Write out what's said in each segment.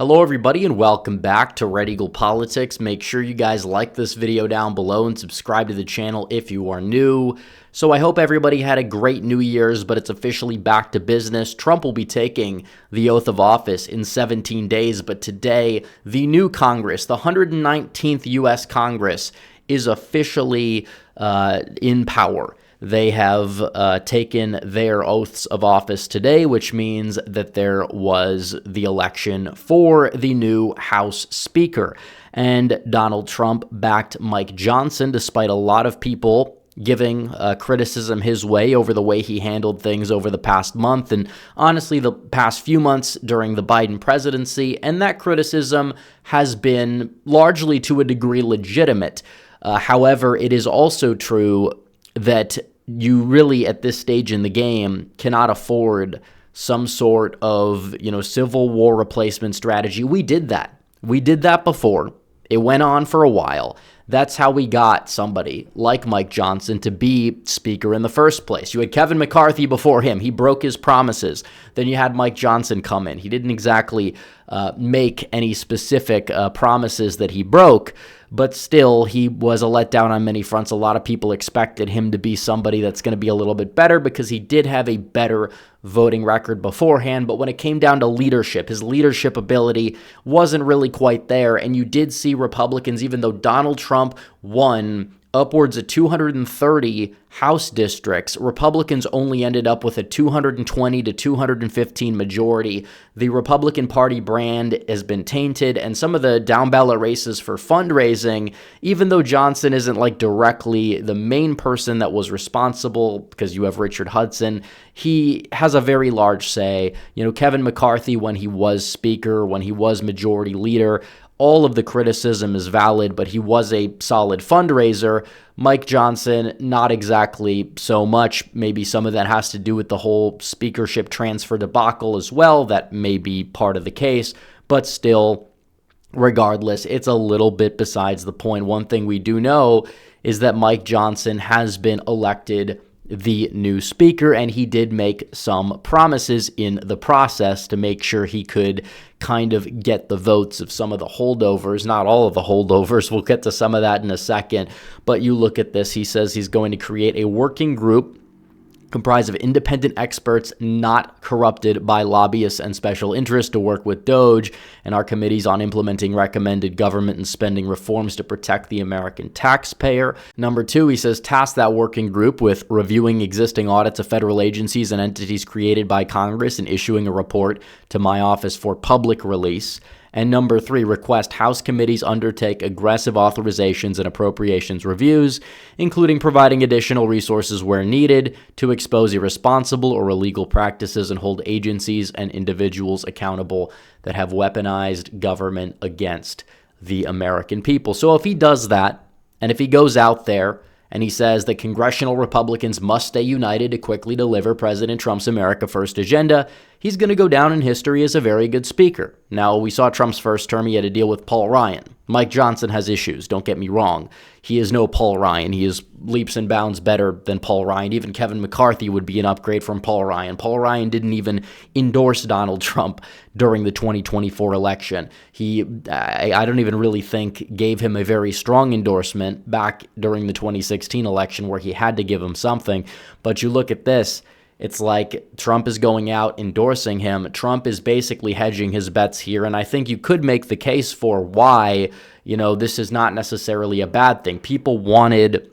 Hello everybody and welcome back to Red Eagle Politics. Make sure you guys like this video down below and subscribe to the channel if you are new. So I hope everybody had a great New Year's, but it's officially back to business. Trump will be taking the oath of office in 17 days, but today the new Congress, the 119th U.S. Congress, is officially in power. They have taken their oaths of office today, which means that there was the election for the new House Speaker. And Donald Trump backed Mike Johnson, despite a lot of people giving criticism his way over the way he handled things over the past month and honestly the past few months during the Biden presidency. And that criticism has been largely to a degree legitimate. However, it is also true that you really, at this stage in the game, cannot afford some sort of, Civil War replacement strategy. We did that. We did that before. It went on for a while. That's how we got somebody like Mike Johnson to be Speaker in the first place. You had Kevin McCarthy before him. He broke his promises. Then you had Mike Johnson come in. He didn't exactly make any specific promises that he broke, but still, he was a letdown on many fronts. A lot of people expected him to be somebody that's going to be a little bit better because he did have a better voting record beforehand. But when it came down to leadership, his leadership ability wasn't really quite there. And you did see Republicans, even though Donald Trump won upwards of 230 House districts, Republicans only ended up with a 220 to 215 majority. The Republican Party brand has been tainted, and some of the down-ballot races for fundraising, even though Johnson isn't like directly the main person that was responsible, because you have Richard Hudson, he has a very large say. Kevin McCarthy, when he was Speaker, when he was Majority Leader, all of the criticism is valid, but he was a solid fundraiser. Mike Johnson, not exactly so much. Maybe some of that has to do with the whole speakership transfer debacle as well. That may be part of the case, but still, regardless, it's a little bit besides the point. One thing we do know is that Mike Johnson has been elected the new speaker, and he did make some promises in the process to make sure he could kind of get the votes of some of the holdovers, not all of the holdovers. We'll get to some of that in a second. But you look at this, he says he's going to create a working group comprised of independent experts not corrupted by lobbyists and special interests to work with DOJ and our committees on implementing recommended government and spending reforms to protect the American taxpayer. Number two, he says task that working group with reviewing existing audits of federal agencies and entities created by Congress and issuing a report to my office for public release. And number three, request House committees undertake aggressive authorizations and appropriations reviews, including providing additional resources where needed to expose irresponsible or illegal practices and hold agencies and individuals accountable that have weaponized government against the American people. So if he does that, and if he goes out there and he says that congressional Republicans must stay united to quickly deliver President Trump's America First agenda, he's going to go down in history as a very good speaker. Now, we saw Trump's first term. He had to deal with Paul Ryan. Mike Johnson has issues, don't get me wrong. He is no Paul Ryan. He is leaps and bounds better than Paul Ryan. Even Kevin McCarthy would be an upgrade from Paul Ryan. Paul Ryan didn't even endorse Donald Trump during the 2024 election. I don't even really think gave him a very strong endorsement back during the 2016 election where he had to give him something. But you look at this, it's like Trump is going out endorsing him. Trump is basically hedging his bets here, and I think you could make the case for why, this is not necessarily a bad thing. People wanted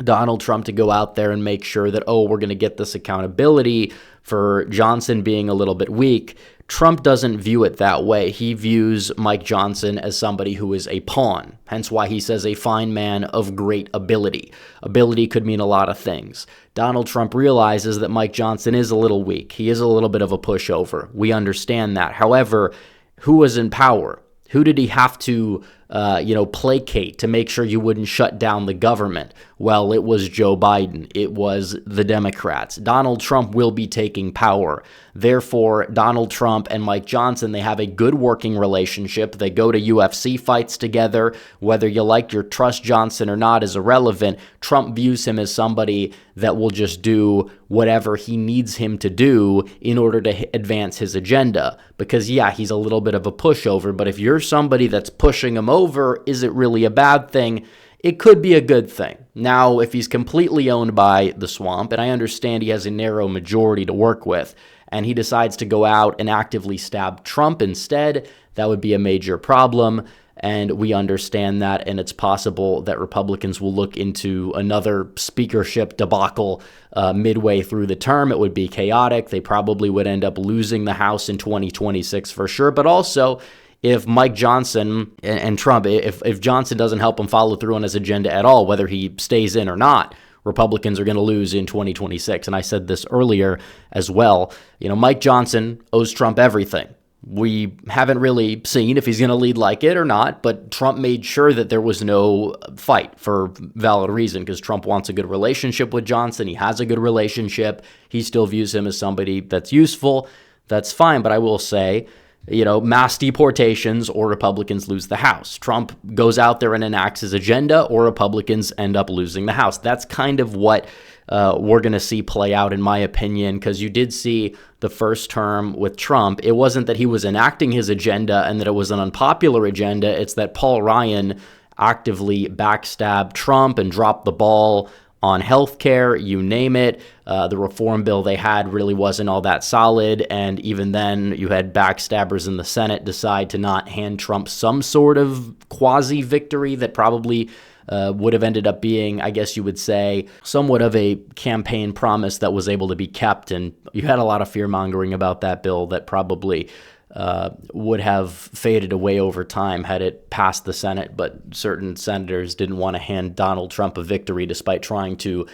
Donald Trump to go out there and make sure that, we're going to get this accountability for Johnson being a little bit weak. Trump doesn't view it that way. He views Mike Johnson as somebody who is a pawn, hence why he says a fine man of great ability. Ability could mean a lot of things. Donald Trump realizes that Mike Johnson is a little weak. He is a little bit of a pushover. We understand that. However, who was in power? Who did he have to placate to make sure you wouldn't shut down the government? Well, it was Joe Biden. It was the Democrats. Donald Trump will be taking power. Therefore, Donald Trump and Mike Johnson, they have a good working relationship. They go to UFC fights together. Whether you like or trust Johnson or not is irrelevant. Trump views him as somebody that will just do whatever he needs him to do in order to advance his agenda. Because, yeah, he's a little bit of a pushover, but if you're somebody that's pushing him over, is it really a bad thing? It could be a good thing. Now, if he's completely owned by the swamp, and I understand he has a narrow majority to work with, and he decides to go out and actively stab Trump instead, that would be a major problem. And we understand that, and it's possible that Republicans will look into another speakership debacle midway through the term. It would be chaotic. They probably would end up losing the House in 2026 for sure. But also, if Mike Johnson and Trump, if Johnson doesn't help him follow through on his agenda at all, whether he stays in or not, Republicans are going to lose in 2026. And I said this earlier as well. Mike Johnson owes Trump everything. We haven't really seen if he's going to lead like it or not, but Trump made sure that there was no fight for valid reason because Trump wants a good relationship with Johnson. He has a good relationship. He still views him as somebody that's useful. That's fine, but I will say, mass deportations or Republicans lose the House. Trump goes out there and enacts his agenda or Republicans end up losing the House. That's kind of what we're going to see play out, in my opinion, because you did see the first term with Trump. It wasn't that he was enacting his agenda and that it was an unpopular agenda. It's that Paul Ryan actively backstabbed Trump and dropped the ball on healthcare, you name it. The reform bill they had really wasn't all that solid. And even then, you had backstabbers in the Senate decide to not hand Trump some sort of quasi-victory that probably would have ended up being, I guess you would say, somewhat of a campaign promise that was able to be kept. And you had a lot of fear-mongering about that bill that probably would have faded away over time had it passed the Senate, but certain senators didn't want to hand Donald Trump a victory despite trying to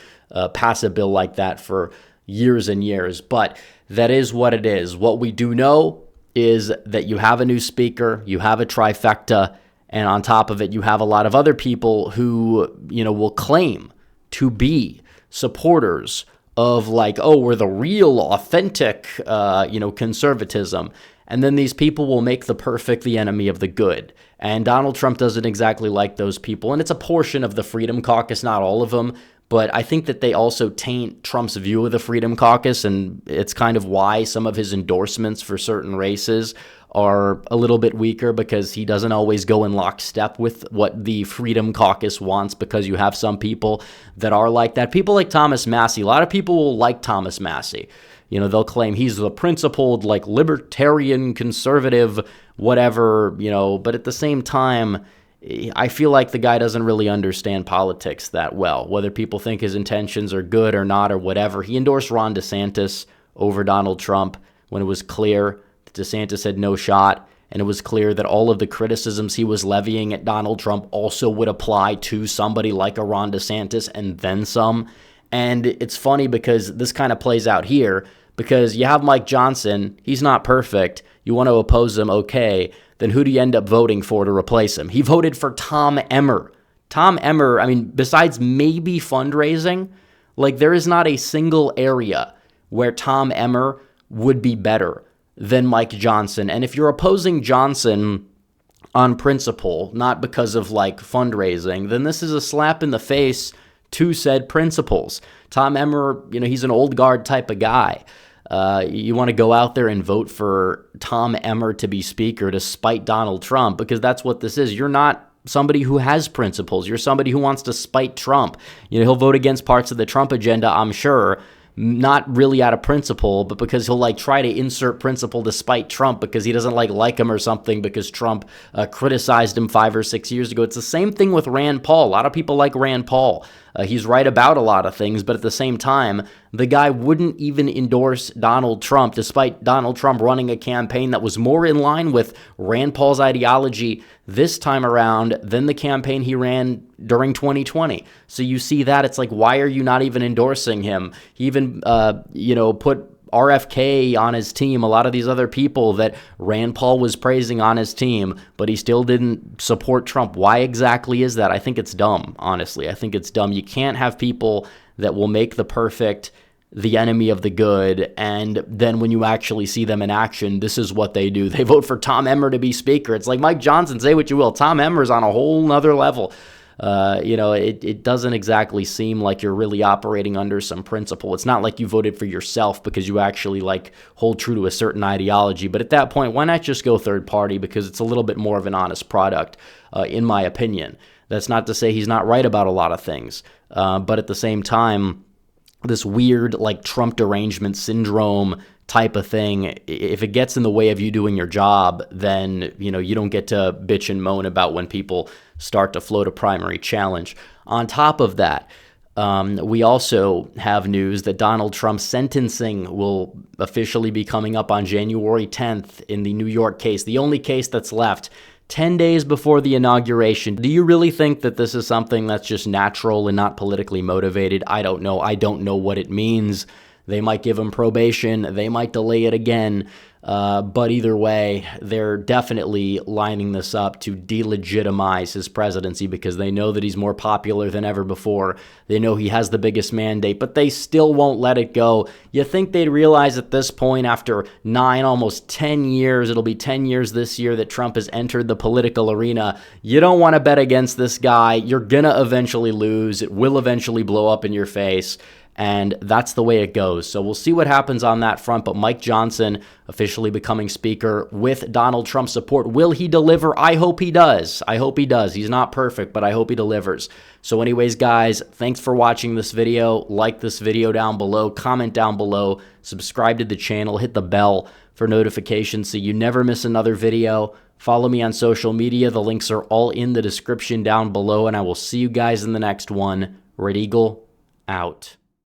pass a bill like that for years and years. But that is what it is. What we do know is that you have a new speaker, you have a trifecta, and on top of it, you have a lot of other people who, will claim to be supporters of we're the real, authentic, conservatism. And then these people will make the perfect the enemy of the good. And Donald Trump doesn't exactly like those people. And it's a portion of the Freedom Caucus, not all of them. But I think that they also taint Trump's view of the Freedom Caucus. And it's kind of why some of his endorsements for certain races are a little bit weaker, because he doesn't always go in lockstep with what the Freedom Caucus wants, because you have some people that are like that. People like Thomas Massie. A lot of people will like Thomas Massie. They'll claim he's the principled, libertarian, conservative, whatever, but at the same time, I feel like the guy doesn't really understand politics that well, whether people think his intentions are good or not or whatever. He endorsed Ron DeSantis over Donald Trump when it was clear that DeSantis had no shot, and it was clear that all of the criticisms he was levying at Donald Trump also would apply to somebody like a Ron DeSantis and then some. And it's funny because this kind of plays out here, because you have Mike Johnson. He's not perfect. You want to oppose him, okay. Then who do you end up voting for to replace him? He voted for Tom Emmer. Tom Emmer, besides maybe fundraising, there is not a single area where Tom Emmer would be better than Mike Johnson. And if you're opposing Johnson on principle, not because of fundraising, then this is a slap in the face to said principles. Tom Emmer, he's an old guard type of guy. You want to go out there and vote for Tom Emmer to be speaker to spite Donald Trump, because that's what this is. You're not somebody who has principles. You're somebody who wants to spite Trump. He'll vote against parts of the Trump agenda, I'm sure, not really out of principle, but because he'll try to insert principle to spite Trump because he doesn't like him or something because Trump criticized him 5 or 6 years ago. It's the same thing with Rand Paul. A lot of people like Rand Paul. He's right about a lot of things, but at the same time, the guy wouldn't even endorse Donald Trump, despite Donald Trump running a campaign that was more in line with Rand Paul's ideology this time around than the campaign he ran during 2020. So you see that, it's why are you not even endorsing him? He even, put RFK on his team, a lot of these other people that Rand Paul was praising on his team, but he still didn't support Trump. Why exactly is that? I think it's dumb, honestly. I think it's dumb. You can't have people that will make the perfect the enemy of the good, and then when you actually see them in action, this is what they do. They vote for Tom Emmer to be speaker. It's like Mike Johnson, say what you will. Tom Emmer's on a whole nother level. It doesn't exactly seem like you're really operating under some principle. It's not like you voted for yourself because you actually hold true to a certain ideology. But at that point, why not just go third party? Because it's a little bit more of an honest product, in my opinion. That's not to say he's not right about a lot of things. But at the same time, this weird Trump derangement syndrome type of thing, if it gets in the way of you doing your job, then you don't get to bitch and moan about when people start to float a primary challenge. On top of that, we also have news that Donald Trump's sentencing will officially be coming up on January 10th in the New York case, the only case that's left. 10 days before the inauguration. Do you really think that this is something that's just natural and not politically motivated? I don't know. I don't know what it means. They might give him probation. They might delay it again. But either way, they're definitely lining this up to delegitimize his presidency because they know that he's more popular than ever before. They know he has the biggest mandate, but they still won't let it go. You think they'd realize at this point, after 9, almost 10 years, it'll be 10 years this year that Trump has entered the political arena. You don't want to bet against this guy. You're going to eventually lose. It will eventually blow up in your face. And that's the way it goes. So we'll see what happens on that front. But Mike Johnson officially becoming speaker with Donald Trump's support. Will he deliver? I hope he does. I hope he does. He's not perfect, but I hope he delivers. So anyways, guys, thanks for watching this video. Like this video down below. Comment down below. Subscribe to the channel. Hit the bell for notifications so you never miss another video. Follow me on social media. The links are all in the description down below. And I will see you guys in the next one. Red Eagle, out.